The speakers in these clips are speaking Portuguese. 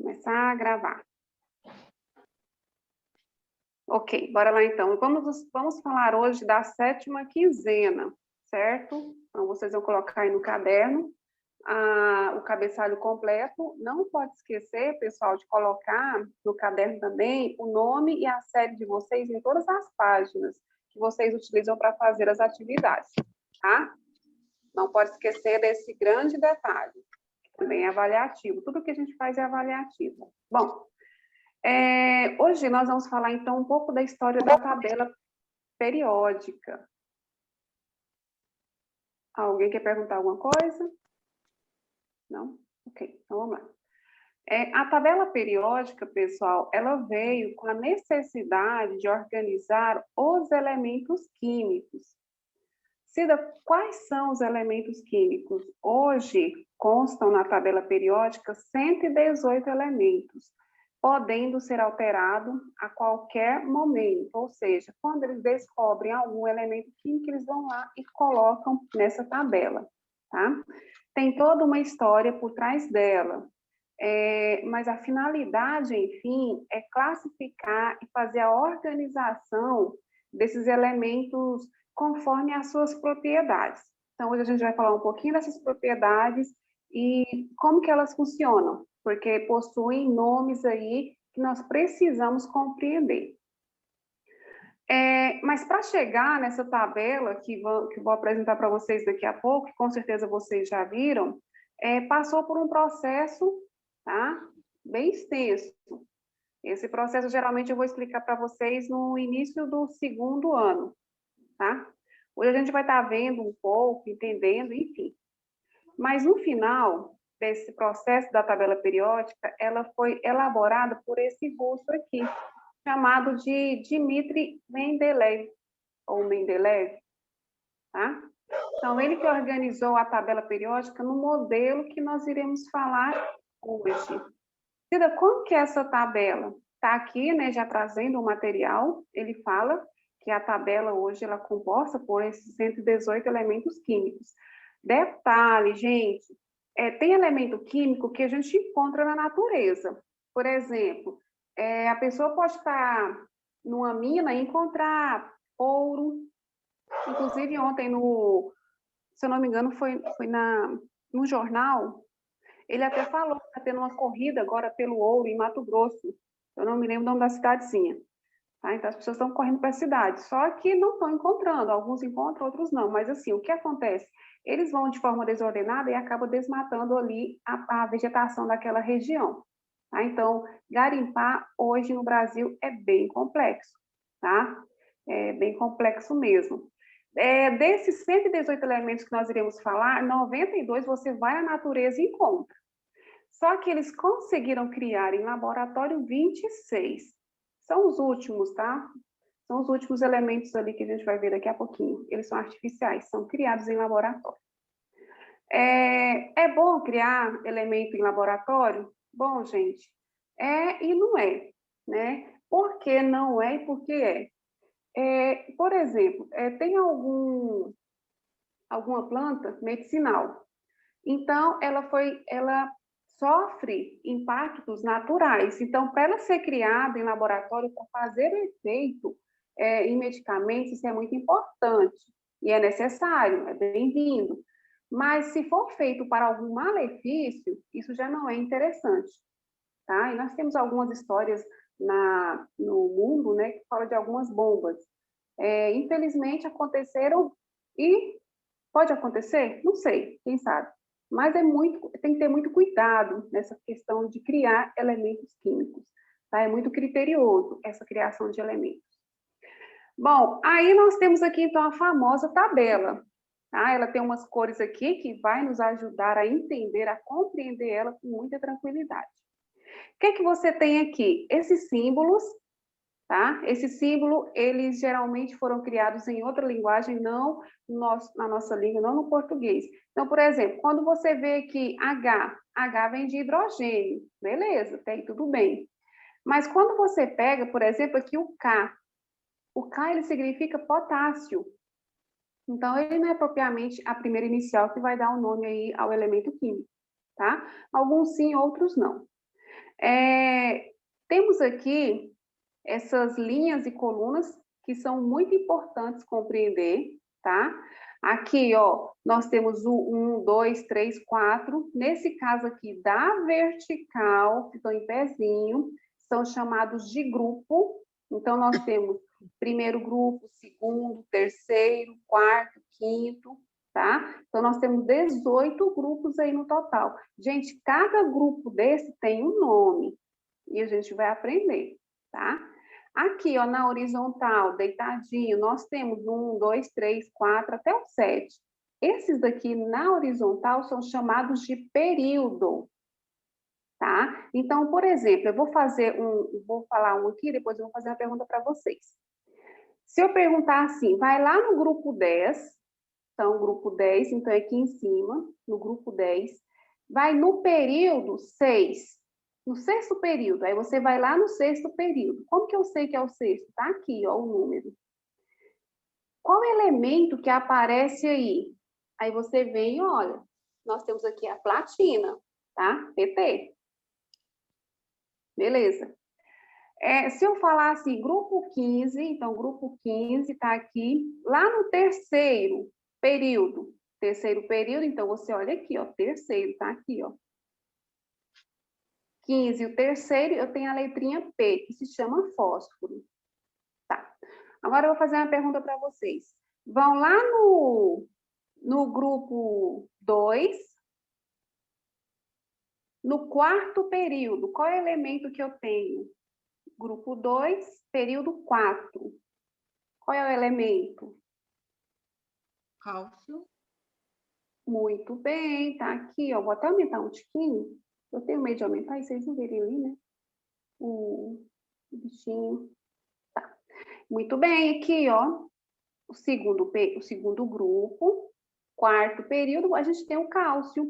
Começar a gravar. Ok, bora lá então. Vamos falar hoje da 7ª quinzena, certo? Então, vocês vão colocar aí no caderno o cabeçalho completo. Não pode esquecer, pessoal, de colocar no caderno também o nome e a série de vocês em todas as páginas que vocês utilizam para fazer as atividades, tá? Não pode esquecer desse grande detalhe, que também é avaliativo. Tudo que a gente faz é avaliativo. Bom, hoje nós vamos falar, então, um pouco da história da tabela periódica. Alguém quer perguntar alguma coisa? Não? Ok, então vamos lá. A tabela periódica, pessoal, ela veio com a necessidade de organizar os elementos químicos. Cida, quais são os elementos químicos? Hoje constam na tabela periódica 118 elementos, podendo ser alterado a qualquer momento, ou seja, quando eles descobrem algum elemento químico, eles vão lá e colocam nessa tabela, tá? Tem toda uma história por trás dela, mas a finalidade, enfim, é classificar e fazer a organização desses elementos conforme as suas propriedades. Então, hoje a gente vai falar um pouquinho dessas propriedades e como que elas funcionam, porque possuem nomes aí que nós precisamos compreender. Mas para chegar nessa tabela que vou apresentar para vocês daqui a pouco, que com certeza vocês já viram, passou por um processo, tá? Bem extenso. Esse processo, geralmente, eu vou explicar para vocês no início do 2º ano, tá? Hoje a gente vai estar vendo um pouco, entendendo, enfim. Mas no final desse processo da tabela periódica, ela foi elaborada por esse russo aqui, chamado de Dmitri Mendeleev, ou Mendeleev, tá? Então, ele que organizou a tabela periódica no modelo que nós iremos falar hoje. Cida, como que é essa tabela? Está aqui, né, já trazendo o material, ele fala que a tabela hoje ela é composta por esses 118 elementos químicos. Detalhe, gente, tem elemento químico que a gente encontra na natureza. Por exemplo, a pessoa pode estar numa mina e encontrar ouro. Inclusive, ontem, se eu não me engano, foi no jornal, ele até falou que está tendo uma corrida agora pelo ouro em Mato Grosso. Eu não me lembro o nome da cidadezinha. Tá? Então, as pessoas estão correndo para a cidade. Só que não estão encontrando. Alguns encontram, outros não. Mas, assim, o que acontece? Eles vão de forma desordenada e acabam desmatando ali a vegetação daquela região. Tá? Então, garimpar hoje no Brasil é bem complexo. Tá? É bem complexo mesmo. Desses 118 elementos que nós iremos falar, 92 você vai à natureza e encontra. Só que eles conseguiram criar em laboratório 26. São os últimos, tá? São os últimos elementos ali que a gente vai ver daqui a pouquinho. Eles são artificiais, são criados em laboratório. É bom criar elemento em laboratório? Bom, gente, e não é, né? Por que não é e por que é? Por exemplo, tem alguma planta medicinal. Então, ela sofre impactos naturais. Então, para ela ser criada em laboratório para fazer efeito em medicamentos, isso é muito importante e é necessário, é bem-vindo. Mas se for feito para algum malefício, isso já não é interessante, tá? E nós temos algumas histórias no mundo, né, que falam de algumas bombas. Infelizmente aconteceram e pode acontecer? Não sei, quem sabe. Mas tem que ter muito cuidado nessa questão de criar elementos químicos. Tá? É muito criterioso essa criação de elementos. Bom, aí nós temos aqui, então, a famosa tabela. Tá? Ela tem umas cores aqui que vai nos ajudar a entender, a compreender ela com muita tranquilidade. O que você tem aqui? Esses símbolos, tá? Esse símbolo, eles geralmente foram criados em outra linguagem, não na nossa língua, não no português. Então, por exemplo, quando você vê aqui H vem de hidrogênio, beleza, até aí tudo bem. Mas quando você pega, por exemplo, aqui o K ele significa potássio. Então, ele não é propriamente a primeira inicial que vai dar o nome aí ao elemento químico, tá? Alguns sim, outros não. Temos aqui essas linhas e colunas que são muito importantes compreender, tá? Aqui, ó, nós temos o 1, 2, 3, 4. Nesse caso aqui, da vertical, que estão em pezinho, são chamados de grupo. Então, nós temos primeiro grupo, segundo, terceiro, quarto, quinto, tá? Então, nós temos 18 grupos aí no total. Gente, cada grupo desse tem um nome e a gente vai aprender, tá? Aqui, ó, na horizontal, deitadinho, nós temos 1, 2, 3, 4, até o 7. Esses daqui, na horizontal, são chamados de período, tá? Então, por exemplo, eu vou falar um aqui, depois eu vou fazer uma pergunta para vocês. Se eu perguntar assim, vai lá no grupo 10, então, grupo 10, então é aqui em cima, no grupo 10, vai no período 6, no sexto período, aí você vai lá no sexto período. Como que eu sei que é o sexto? Tá aqui, ó, o número. Qual elemento que aparece aí? Aí você vem e olha, nós temos aqui a platina, tá? PT. Beleza. Se eu falar assim, grupo 15, então grupo 15 tá aqui, lá no terceiro período, então você olha aqui, ó, terceiro, tá aqui, ó. 15, o terceiro, eu tenho a letrinha P, que se chama fósforo. Tá. Agora eu vou fazer uma pergunta para vocês. Vão lá no grupo 2, no quarto período, qual é o elemento que eu tenho? Grupo 2, período 4. Qual é o elemento? Cálcio. Muito bem, tá aqui, ó. Vou até aumentar um tiquinho. Eu tenho medo de aumentar, e vocês não verem ali, né? O bichinho. Tá. Muito bem, aqui, ó. O segundo grupo, quarto período, a gente tem o cálcio.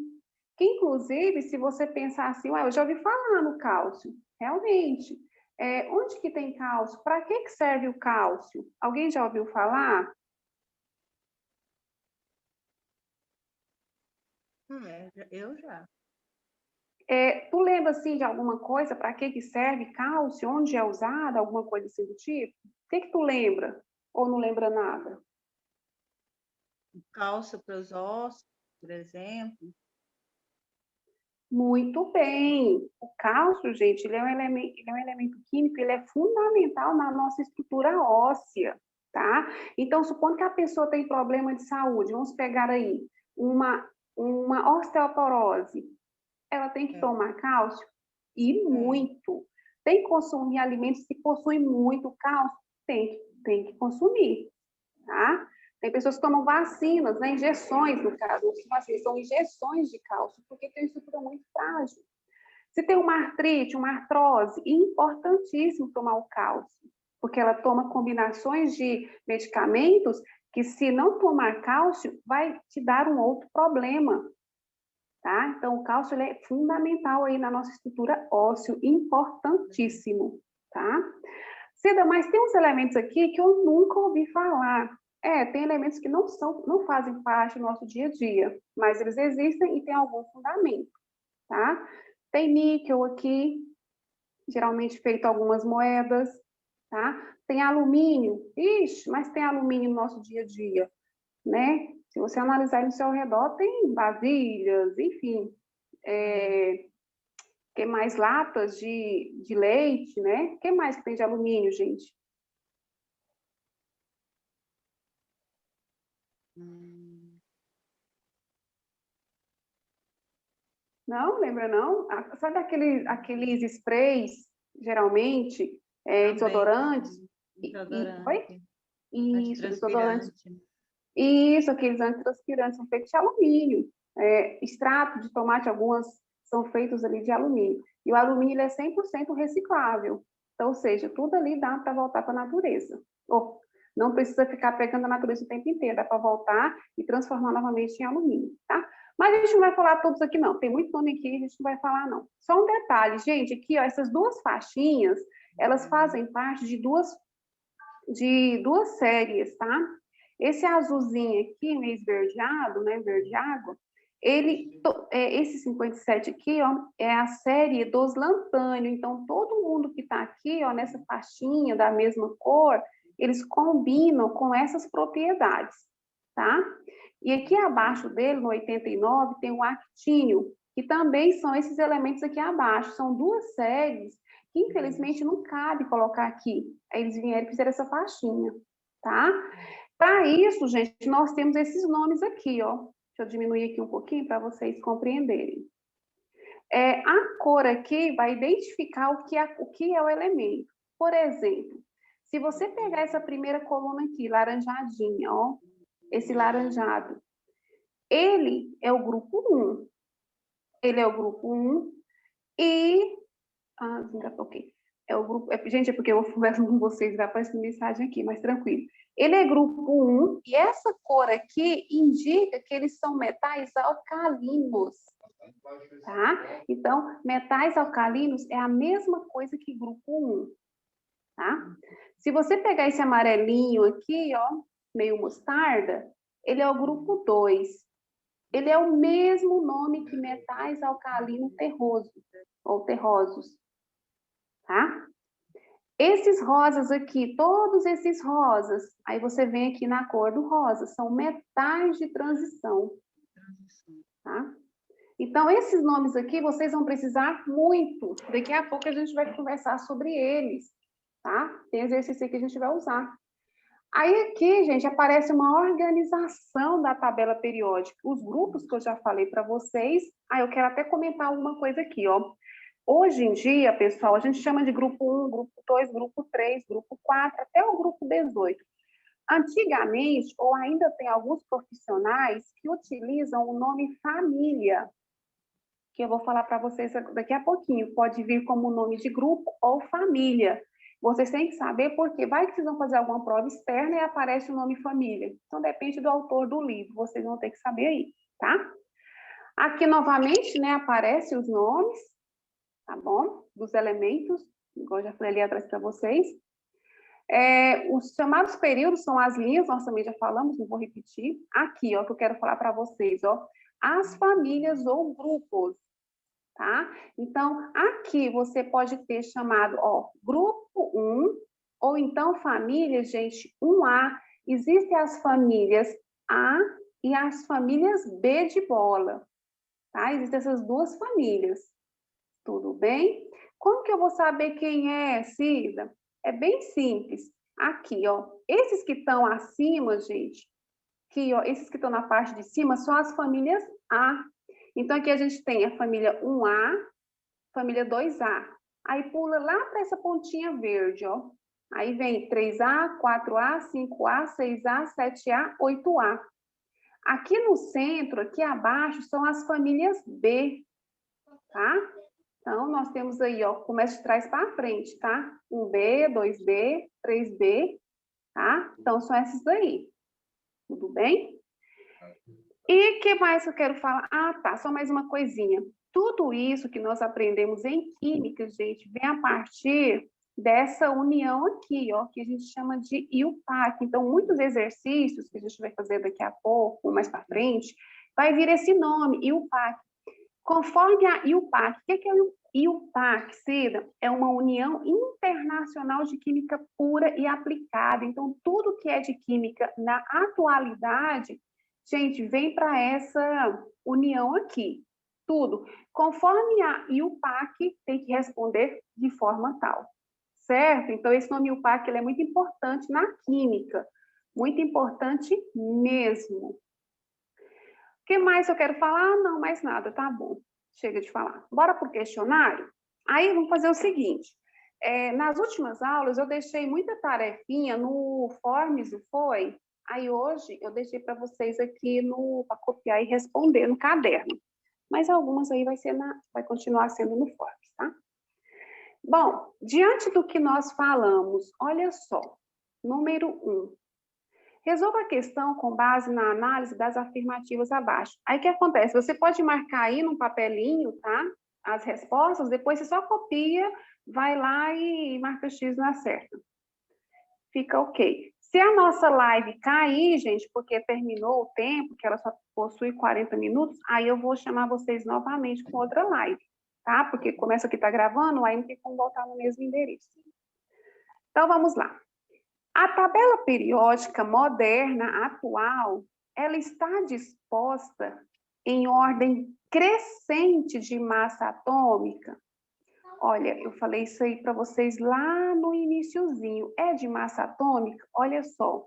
Que, inclusive, se você pensar assim, ué, eu já ouvi falar no cálcio. Realmente. Onde que tem cálcio? Para que serve o cálcio? Alguém já ouviu falar? Eu já. Tu lembra, assim, de alguma coisa? Para que serve cálcio? Onde é usado? Alguma coisa assim do tipo? O que tu lembra? Ou não lembra nada? O cálcio para os ossos, por exemplo. Muito bem. O cálcio, gente, ele é um elemento químico, ele é fundamental na nossa estrutura óssea, tá? Então, supondo que a pessoa tem problema de saúde, vamos pegar aí uma osteoporose, ela tem que tomar cálcio? E muito. Tem que consumir alimentos que possuem muito cálcio? Tem que consumir, tá? Tem pessoas que tomam vacinas, né? Injeções, no caso, vacinas são injeções de cálcio, porque tem uma estrutura muito frágil. Se tem uma artrite, uma artrose, é importantíssimo tomar o cálcio, porque ela toma combinações de medicamentos que, se não tomar cálcio, vai te dar um outro problema, tá? Então, o cálcio ele é fundamental aí na nossa estrutura óssea, importantíssimo, tá? Cida, mas tem uns elementos aqui que eu nunca ouvi falar. Tem elementos que não fazem parte do nosso dia a dia, mas eles existem e têm algum fundamento, tá? Tem níquel aqui, geralmente feito algumas moedas, tá? Tem alumínio, ixi, mas tem alumínio no nosso dia a dia, né? Se você analisar no seu redor, tem vasilhas, enfim, que mais latas de leite, né? O que mais que tem de alumínio, gente? Não, lembra não? Sabe aqueles sprays, geralmente, desodorantes? Oi? Isso, desodorantes. Isso, aqueles antitranspirantes são feitos de alumínio. Extrato de tomate, algumas são feitos ali de alumínio. E o alumínio ele é 100% reciclável. Então, ou seja, tudo ali dá para voltar para a natureza. Não precisa ficar pegando a natureza o tempo inteiro, dá para voltar e transformar novamente em alumínio, tá? Mas a gente não vai falar todos aqui, não. Tem muito nome aqui, a gente não vai falar, não. Só um detalhe, gente, aqui, ó, essas duas faixinhas, elas fazem parte de duas séries, tá? Esse azulzinho aqui, meio esverdeado, né, verde água, Esse 57 aqui, ó, é a série dos lantânio. Então, todo mundo que está aqui, ó, nessa faixinha da mesma cor, eles combinam com essas propriedades, tá? E aqui abaixo dele, no 89, tem o actínio, que também são esses elementos aqui abaixo. São duas séries que, infelizmente, não cabe colocar aqui. Aí eles vieram e fizeram essa faixinha, tá? Para isso, gente, nós temos esses nomes aqui, ó. Deixa eu diminuir aqui um pouquinho para vocês compreenderem. A cor aqui vai identificar o que é o elemento. Por exemplo, se você pegar essa primeira coluna aqui, laranjadinha, ó, esse laranjado, ele é o grupo 1. Ele é o grupo 1 e... ainda toquei. É o grupo... gente, é porque eu converso com vocês, vai aparecendo mensagem aqui, mas tranquilo. Ele é grupo 1 e essa cor aqui indica que eles são metais alcalinos. Tá? Então, metais alcalinos é a mesma coisa que grupo 1. Tá? Se você pegar esse amarelinho aqui, ó, meio mostarda, ele é o grupo 2. Ele é o mesmo nome que metais alcalino terroso, ou terrosos. Tá? Esses rosas aqui, todos esses rosas, aí você vem aqui na cor do rosa, são metais de transição. Tá? Então, esses nomes aqui, vocês vão precisar muito. Daqui a pouco a gente vai conversar sobre eles, tá? Tem exercício aqui que a gente vai usar. Aí aqui, gente, aparece uma organização da tabela periódica. Os grupos que eu já falei para vocês. Eu quero até comentar alguma coisa aqui, ó. Hoje em dia, pessoal, a gente chama de grupo 1, grupo 2, grupo 3, grupo 4, até o grupo 18. Antigamente, ou ainda tem alguns profissionais que utilizam o nome família, que eu vou falar para vocês daqui a pouquinho. Pode vir como nome de grupo ou família. Vocês têm que saber porque vai que vocês vão fazer alguma prova externa e aparece o nome família. Então, depende do autor do livro. Vocês vão ter que saber aí, tá? Aqui, novamente, né, aparecem os nomes, tá bom? Dos elementos, igual eu já falei ali atrás para vocês. Os chamados períodos são as linhas, nós também já falamos, não vou repetir. Aqui, ó, que eu quero falar para vocês, ó. As famílias ou grupos. Tá? Então, aqui você pode ter chamado, ó, grupo 1, ou então família, gente, 1A. Existem as famílias A e as famílias B de bola, tá? Existem essas duas famílias, tudo bem? Como que eu vou saber quem é, Cida? É bem simples. Aqui, ó, esses que estão acima, gente, aqui, ó, esses que estão na parte de cima são as famílias A. Então, aqui a gente tem a família 1A, família 2A. Aí pula lá para essa pontinha verde, ó. Aí vem 3A, 4A, 5A, 6A, 7A, 8A. Aqui no centro, aqui abaixo, são as famílias B, tá? Então, nós temos aí, ó, começa de trás para frente, tá? 1B, 2B, 3B, tá? Então, são esses aí. Tudo bem? E o que mais eu quero falar? Tá, só mais uma coisinha. Tudo isso que nós aprendemos em química, gente, vem a partir dessa união aqui, ó, que a gente chama de IUPAC. Então, muitos exercícios que a gente vai fazer daqui a pouco, mais para frente, vai vir esse nome, IUPAC. Conforme a IUPAC, o que é o IUPAC, Cida? É uma União Internacional de Química Pura e Aplicada. Então, tudo que é de química na atualidade, gente, vem para essa união aqui. Tudo. Conforme a IUPAC, tem que responder de forma tal. Certo? Então, esse nome IUPAC ele é muito importante na química. Muito importante mesmo. O que mais eu quero falar? Não, mais nada, tá bom. Chega de falar. Bora para o questionário? Aí, vamos fazer o seguinte. Nas últimas aulas, eu deixei muita tarefinha no Forms, não foi? Aí, hoje, eu deixei para vocês aqui para copiar e responder no caderno. Mas algumas aí vai continuar sendo no Forms, tá? Bom, diante do que nós falamos, olha só. Número 1. Resolva a questão com base na análise das afirmativas abaixo. Aí o que acontece? Você pode marcar aí num papelinho, tá? As respostas, depois você só copia, vai lá e marca X na certa. Fica ok. Se a nossa live cair, gente, porque terminou o tempo, que ela só possui 40 minutos, aí eu vou chamar vocês novamente com outra live, tá? Porque como essa aqui está gravando, aí não tem como voltar no mesmo endereço. Então, vamos lá. A tabela periódica moderna, atual, ela está disposta em ordem crescente de massa atômica. Olha, eu falei isso aí para vocês lá no iniciozinho. É de massa atômica? Olha só.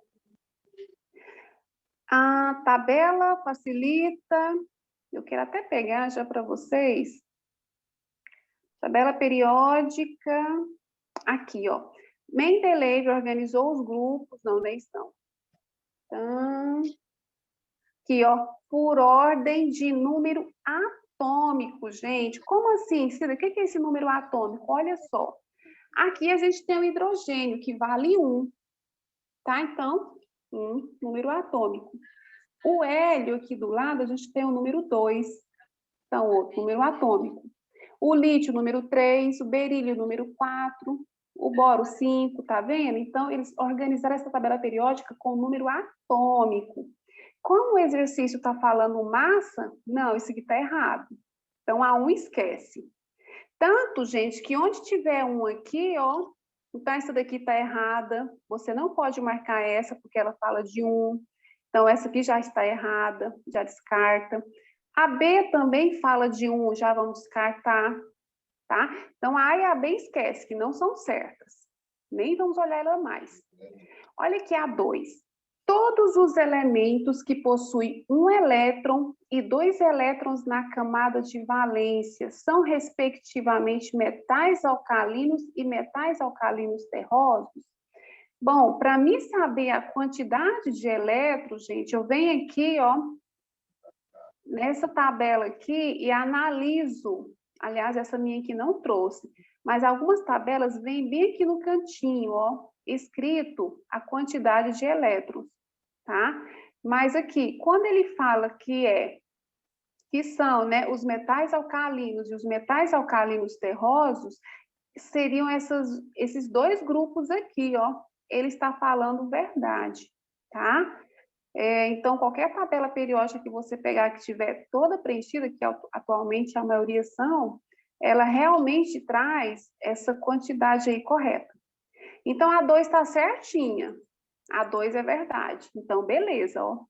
A tabela facilita. Eu quero até pegar já para vocês. Tabela periódica. Aqui, ó. Mendeleev organizou os grupos. Não, nem estão. Então, aqui, ó. Por ordem de número atômico, gente. Como assim, Cida? O que é esse número atômico? Olha só. Aqui a gente tem o hidrogênio, que vale 1. Tá? Então, 1, número atômico. O hélio aqui do lado, a gente tem o número 2. Então, outro número atômico. O lítio, número 3. O berílio, número 4. O boro, 5. Tá vendo? Então, eles organizaram essa tabela periódica com o número atômico. Como o exercício está falando massa, não, isso aqui está errado. Então, a 1 esquece. Tanto, gente, que onde tiver 1 aqui, ó, então essa daqui está errada. Você não pode marcar essa, porque ela fala de 1. Então, essa aqui já está errada, já descarta. A B também fala de 1, já vamos descartar, tá? Então, a A e a B esquece, que não são certas. Nem vamos olhar ela mais. Olha aqui a 2. Todos os elementos que possuem um elétron e 2 elétrons na camada de valência são, respectivamente, metais alcalinos e metais alcalinos terrosos? Bom, para mim saber a quantidade de elétrons, gente, eu venho aqui, ó, nessa tabela aqui e analiso. Aliás, essa minha aqui não trouxe, mas algumas tabelas vêm bem aqui no cantinho, ó, escrito a quantidade de elétrons, tá? Mas aqui, quando ele fala que são, né, os metais alcalinos e os metais alcalinos terrosos, seriam esses 2 grupos aqui, ó. Ele está falando verdade, tá? Então, qualquer tabela periódica que você pegar que estiver toda preenchida, que atualmente a maioria são, ela realmente traz essa quantidade aí correta. Então, a 2 está certinha. A 2 é verdade. Então, beleza, ó.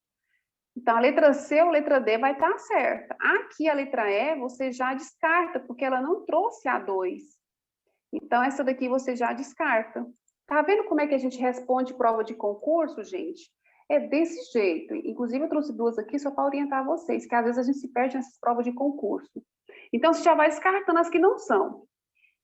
Então, a letra C ou letra D vai estar certa. Aqui, a letra E, você já descarta, porque ela não trouxe a 2. Então, essa daqui você já descarta. Tá vendo como é que a gente responde prova de concurso, gente? É desse jeito. Inclusive, eu trouxe 2 aqui só para orientar vocês, que às vezes a gente se perde nessas provas de concurso. Então, você já vai descartando as que não são.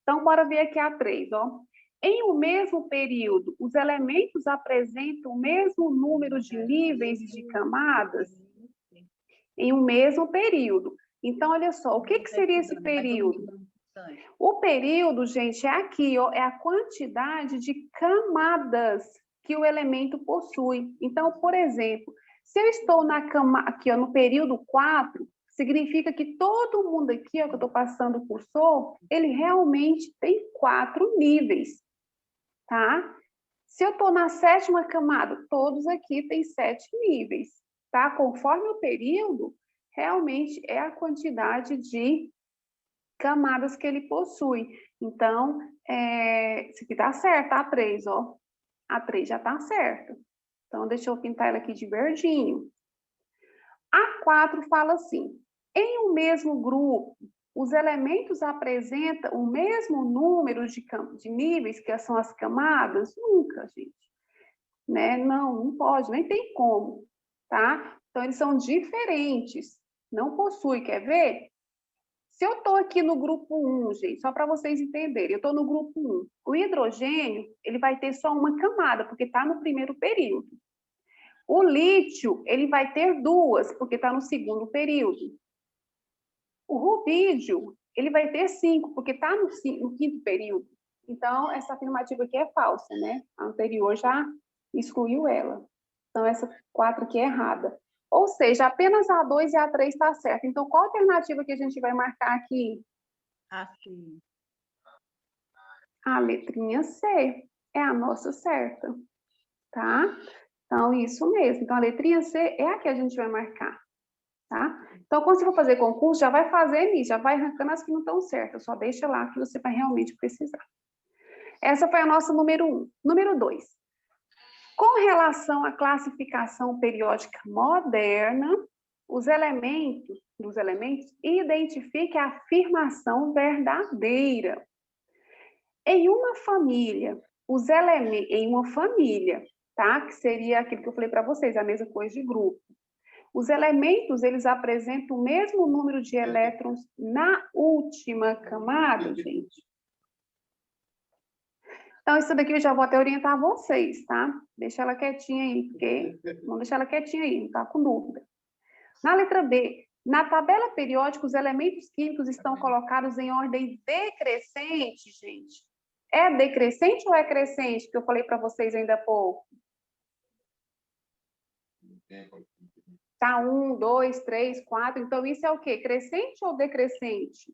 Então, bora ver aqui a 3, ó. Em um mesmo período, os elementos apresentam o mesmo número de níveis e de camadas? Em um mesmo período. Então, olha só, o que seria esse período? O período, gente, é aqui, ó, é a quantidade de camadas que o elemento possui. Então, por exemplo, se eu estou aqui, ó, no período 4, significa que todo mundo aqui, ó, que eu estou passando o cursor, ele realmente tem 4 níveis, tá? Se eu estou na 7ª camada, todos aqui têm 7 níveis, tá? Conforme o período, realmente é a quantidade de camadas que ele possui. Então, isso aqui tá certo, a 3, ó. A 3 já tá certa. Então, deixa eu pintar ela aqui de verdinho. A 4 fala assim: em um mesmo grupo, os elementos apresentam o mesmo número de níveis, que são as camadas? Nunca, gente. Né? Não pode, nem tem como, tá? Então, eles são diferentes. Não possui, quer ver? Se eu estou aqui no grupo 1, gente, só para vocês entenderem, eu estou no grupo 1. O hidrogênio, ele vai ter só uma camada, porque está no primeiro período. O lítio, ele vai ter 2, porque está no segundo período. O rubídio, ele vai ter 5, porque está no 5º período. Então, essa afirmativa aqui é falsa, né? A anterior já excluiu ela. Então, essa 4 aqui é errada. Ou seja, apenas a 2 e a 3 está certa. Então, qual a alternativa que a gente vai marcar aqui? Assim. A letrinha C é a nossa certa. tá? Então, isso mesmo. Então, a letrinha C é a que a gente vai marcar, tá? Então, quando você for fazer concurso, já vai fazer isso, já vai arrancando as que não estão certas, só deixa lá que você vai realmente precisar. Essa foi a nossa número 1. Número 2. Com relação à classificação periódica moderna, os elementos identifique a afirmação verdadeira. Em uma família, em uma família, tá? Que seria aquilo que eu falei para vocês, a mesma coisa de grupo. Os elementos, eles apresentam o mesmo número de elétrons na última camada, gente. Então, isso daqui eu já vou até orientar vocês, tá? Deixa ela quietinha aí, porque... Vamos deixar ela quietinha aí, não tá com dúvida. Na letra B, na tabela periódica, os elementos químicos estão colocados em ordem decrescente, gente. É decrescente ou é crescente, que eu falei para vocês ainda há pouco? Tá, 1, 2, 3, 4. Então, isso é o quê? Crescente ou decrescente?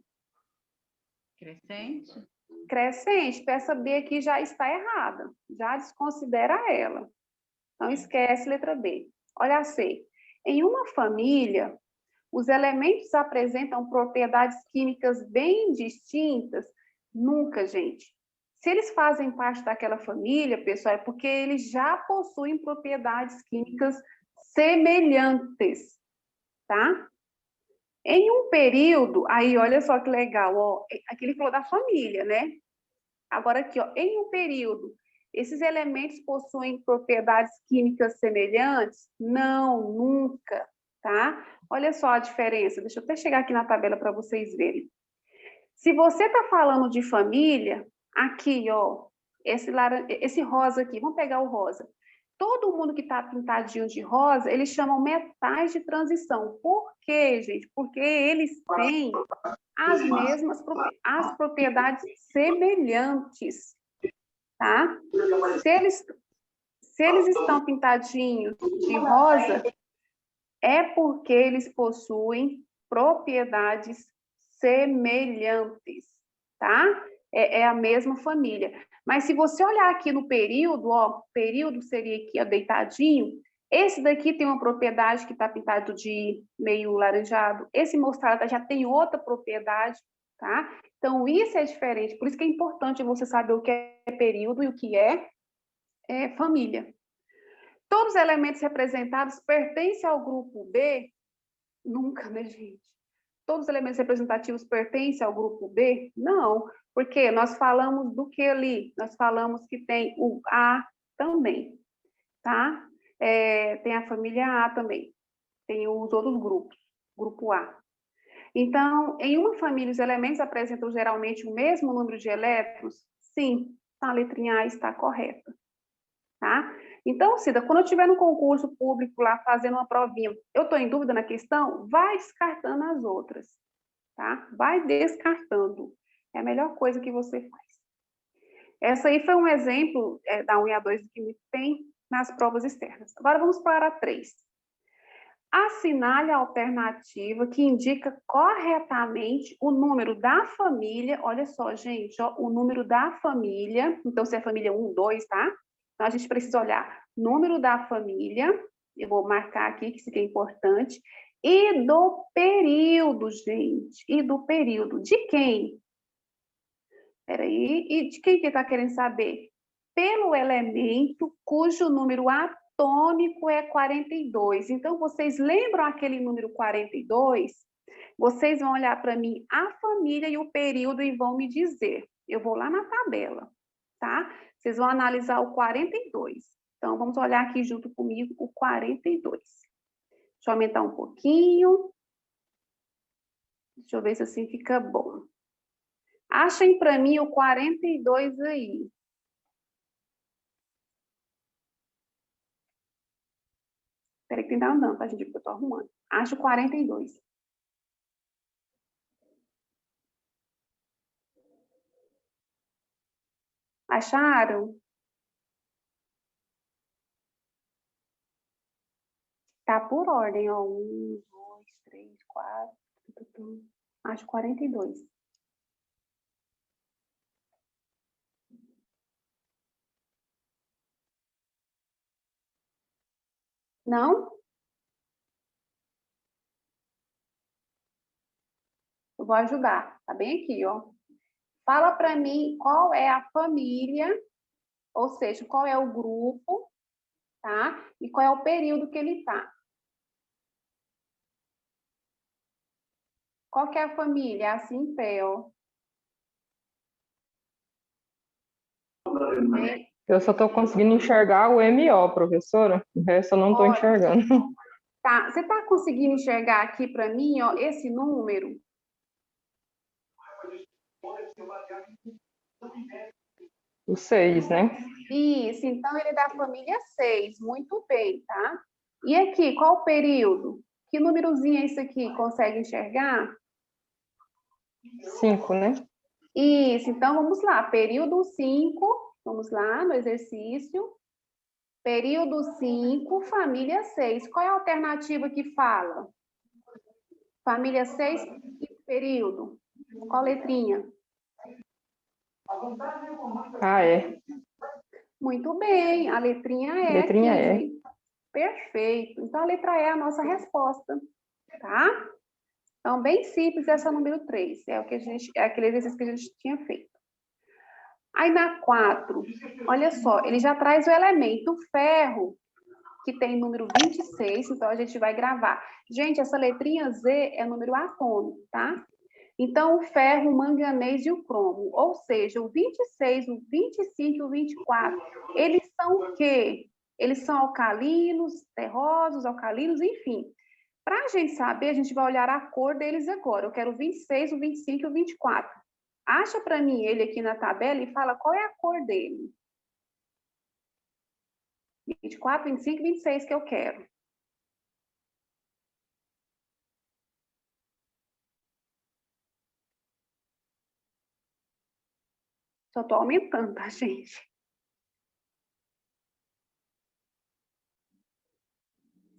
Crescente. Crescente. Essa B aqui já está errada. Já desconsidera ela. Então, esquece letra B. Olha a C. Em uma família, os elementos apresentam propriedades químicas bem distintas? Nunca, gente. Se eles fazem parte daquela família, pessoal, é porque eles já possuem propriedades químicas semelhantes, tá? Em um período, aí olha só que legal, ó, aqui ele falou da família, né? Agora aqui, ó, em um período, esses elementos possuem propriedades químicas semelhantes? Não, nunca, tá? Olha só a diferença, deixa eu até chegar aqui na tabela para vocês verem. Se você está falando de família, aqui, ó, esse rosa aqui, vamos pegar o rosa. Todo mundo que está pintadinho de rosa, eles chamam metais de transição. Por quê, gente? Porque eles têm as mesmas as propriedades semelhantes, tá? Se eles estão pintadinhos de rosa, é porque eles possuem propriedades semelhantes, tá? É a mesma família. Mas se você olhar aqui no período, ó, período seria aqui, ó, deitadinho, esse daqui tem uma propriedade que está pintado de meio laranjado, esse mostarda já tem outra propriedade, tá? Então, isso é diferente, por isso que é importante você saber o que é período e o que é família. Todos os elementos representados pertencem ao grupo B? Nunca, né, gente? Todos os elementos representativos pertencem ao grupo B? Não, porque nós falamos do que ali? Nós falamos que tem o A também, tá? Tem a família A também, tem os outros grupos, grupo A. Então, em uma família, os elementos apresentam geralmente o mesmo número de elétrons? Sim, a letrinha A está correta, tá? Então, Cida, quando eu estiver no concurso público lá fazendo uma provinha, eu estou em dúvida na questão, vai descartando as outras, tá? Vai descartando. É a melhor coisa que você faz. Essa aí foi um exemplo da 1 e a 2 que tem nas provas externas. Agora vamos para a 3. Assinale a alternativa que indica corretamente o número da família. Olha só, gente, ó, o número da família. Então, se é família 1, 2, tá? Então, a gente precisa olhar número da família, eu vou marcar aqui que isso aqui é importante, e do período, gente, e do período. De quem? Peraí, e de quem que está querendo saber? Pelo elemento cujo número atômico é 42. Então, vocês lembram aquele número 42? Vocês vão olhar para mim a família e o período e vão me dizer. Eu vou lá na tabela, tá? Vocês vão analisar o 42. Então, vamos olhar aqui junto comigo o 42. Deixa eu aumentar um pouquinho. Deixa eu ver se assim fica bom. Achem para mim o 42 aí. Espera que ainda andando, tá, gente? Porque eu tô arrumando. Acho 42. Acharam? Tá por ordem, ó. 1, 2, 3, 4. Acho 42. Não? Eu vou ajudar. Tá bem aqui, ó. Fala para mim qual é a família, ou seja, qual é o grupo, tá? E qual é o período que ele tá. Qual que é a família? Assim em pé, ó. Bem, Eu só estou conseguindo enxergar o MO, professora. O resto eu não estou ótimo. enxergando. Tá, você tá conseguindo enxergar aqui para mim, ó, esse número? O 6, né? Isso, então ele é da família 6, muito bem, tá? E aqui, qual o período? Que númerozinho é esse aqui? Consegue enxergar? 5, né? Isso, então vamos lá, período 5, vamos lá no exercício. Período 5, família 6. Qual é a alternativa que fala? Família 6, período. Qual letrinha? Ah, é. Muito bem, a letrinha E Letrinha aqui, E. gente. Perfeito. Então, a letra E é a nossa resposta, tá? Então, bem simples essa número 3. É o que a gente, é aquele exercício que a gente tinha feito. Aí, na 4, olha só, ele já traz o elemento ferro, que tem número 26, então a gente vai gravar. Gente, essa letrinha Z é número atômico, tá? Então, o ferro, o manganês e o cromo, ou seja, o 26, o 25 e o 24, eles são o quê? Eles são alcalinos, terrosos, alcalinos, enfim. Para a gente saber, a gente vai olhar a cor deles agora. Eu quero o 26, o 25 e o 24. Acha para mim ele aqui na tabela e fala qual é a cor dele. 24, 25 e 26 que eu quero. Só estou aumentando, tá, gente?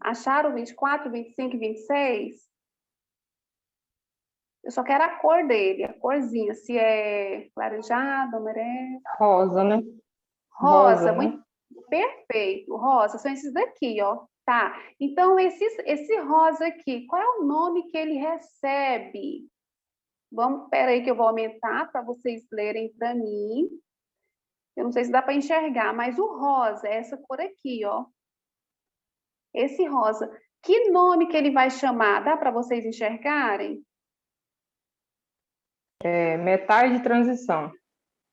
Acharam 24, 25 e 26? Eu só quero a cor dele, a corzinha, se é laranjado, amarelo. Rosa, né? Rosa, Né? muito perfeito. Rosa, são esses daqui, ó. Tá. Então, esse rosa aqui, qual é o nome que ele recebe? Vamos, peraí que eu vou aumentar para vocês lerem para mim. Eu não sei se dá para enxergar, mas o rosa é essa cor aqui, ó. Esse rosa. Que nome que ele vai chamar? Dá para vocês enxergarem? É metais de transição.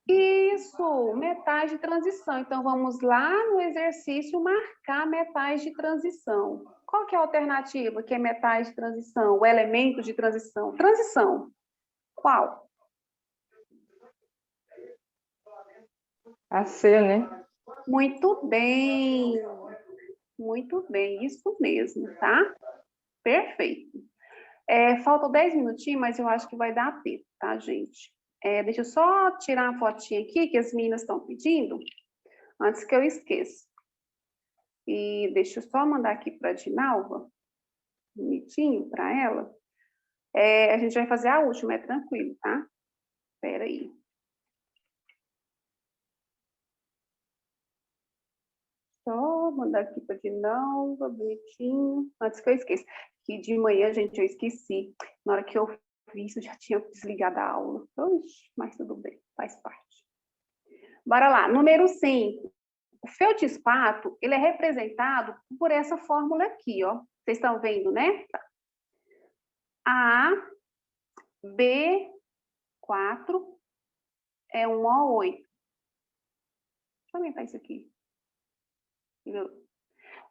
Isso, metais de transição. Então, vamos lá no exercício marcar metais de transição. Qual que é a alternativa que é metais de transição? O elemento de transição? Transição. Qual? A C, né? Muito bem. Muito bem, isso mesmo, tá? Perfeito. Faltam 10 minutinhos, mas eu acho que vai dar tempo, tá, gente? Deixa eu só tirar uma fotinha aqui que as meninas estão pedindo, antes que eu esqueça. E deixa eu só mandar aqui para a Dinalva, bonitinho para ela. A gente vai fazer a última, é tranquilo, tá? Espera aí. Só mandar aqui para a Dinalva, bonitinho, antes que eu esqueça. Que de manhã, gente, eu esqueci. Na hora que eu vi isso, eu já tinha desligado a aula. Oxe, mas tudo bem, faz parte. Bora lá, número 5. O feldspato, ele é representado por essa fórmula aqui, ó. Vocês estão vendo, né? A, B4 é um O8. Deixa eu aumentar isso aqui.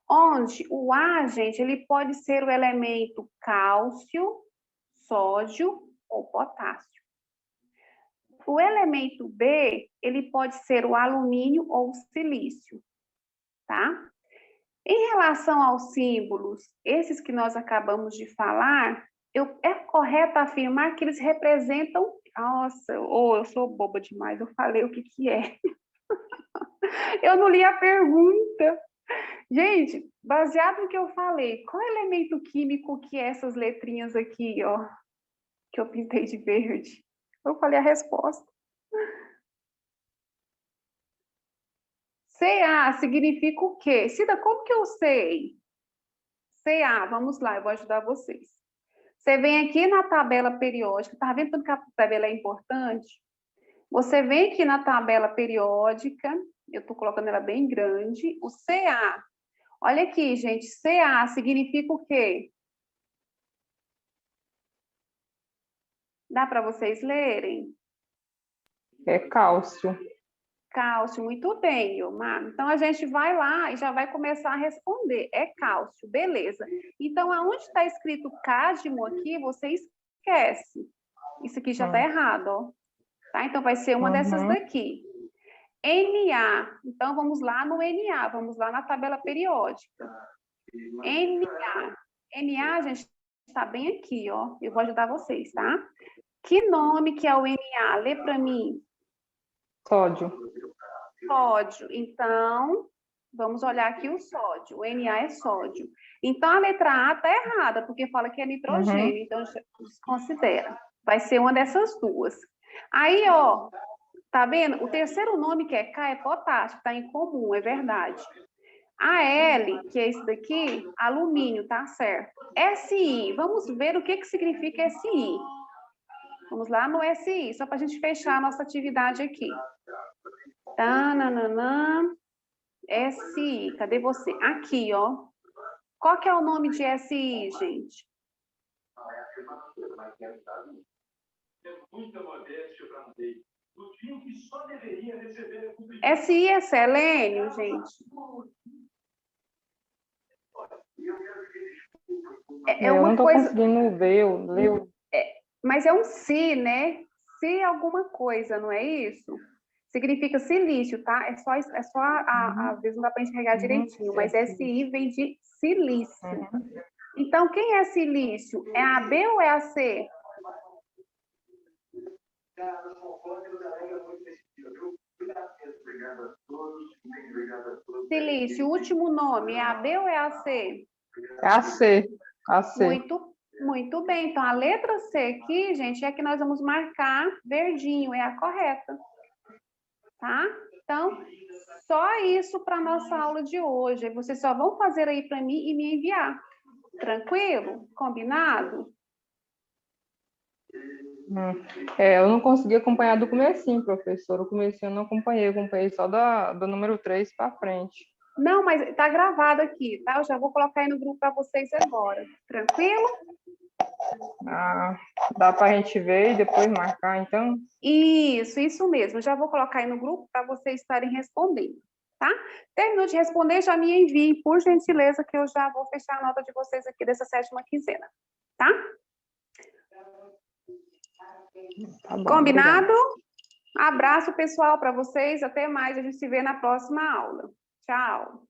Onde o A, gente, ele pode ser o elemento cálcio, sódio ou potássio. O elemento B, ele pode ser o alumínio ou o silício, tá? Em relação aos símbolos, esses que nós acabamos de falar, é correto afirmar que eles representam... Nossa, eu sou boba demais, eu falei o que é. Eu não li a pergunta. Gente, baseado no que eu falei, qual elemento químico que é essas letrinhas aqui, ó, que eu pintei de verde? Eu falei a resposta. Ca significa o quê? Cida, como que eu sei? CA, vamos lá, eu vou ajudar vocês. Você vem aqui na tabela periódica, tá vendo como que a tabela é importante? Você vem aqui na tabela periódica, eu estou colocando ela bem grande, o CA. Olha aqui, gente, CA significa o quê? Dá para vocês lerem? É cálcio. Cálcio, muito bem, Ilmar. Então, a gente vai lá e já vai começar a responder. É cálcio, beleza. Então, aonde está escrito cádmio aqui, você esquece. Isso aqui já está errado, ó. Tá? Então, vai ser uma dessas daqui. Na. Então, vamos lá no Na. Vamos lá na tabela periódica. Na. Na, gente, está bem aqui, ó. Eu vou ajudar vocês, tá? Que nome que é o Na? Lê para mim. Sódio. Sódio. Então, vamos olhar aqui o sódio. O Na é sódio. Então, a letra A está errada, porque fala que é nitrogênio. Então, desconsidera. Vai ser uma dessas duas. Aí, ó, tá vendo? O terceiro nome, que é K, é potássio. Está em comum, é verdade. A L, que é esse daqui, alumínio, tá certo. Si, vamos ver o que significa Si. Vamos lá no Si, só para a gente fechar a nossa atividade aqui. Tananã. Si, cadê você? Aqui, ó. Qual que é o nome de Si, gente? Si é selênio, gente? Eu não estou conseguindo ler. Mas é um Si, né? Si alguma coisa, não é isso? Significa silício, tá? É só às vezes não dá para enxergar direitinho, mas Si vem de silício. Então, quem é silício? É a B ou é a C? Silício, o último nome, é a B ou é a C? É a C. A C. Muito bem. Então, a letra C aqui, gente, é que nós vamos marcar verdinho, é a correta. Tá? Então, só isso para a nossa aula de hoje. Vocês só vão fazer aí para mim e me enviar. Tranquilo? Combinado? Eu não consegui acompanhar do comecinho, professor. O comecinho eu não acompanhei só do número 3 para frente. Não, mas está gravado aqui, tá? Eu já vou colocar aí no grupo para vocês agora. Tranquilo? Dá para a gente ver e depois marcar, então? Isso mesmo. Eu já vou colocar aí no grupo para vocês estarem respondendo, tá? Terminou de responder, já me enviem, por gentileza, que eu já vou fechar a nota de vocês aqui dessa 7ª quinzena, tá? Tá bom, combinado? obrigada. Abraço, pessoal, para vocês. Até mais. A gente se vê na próxima aula. Tchau.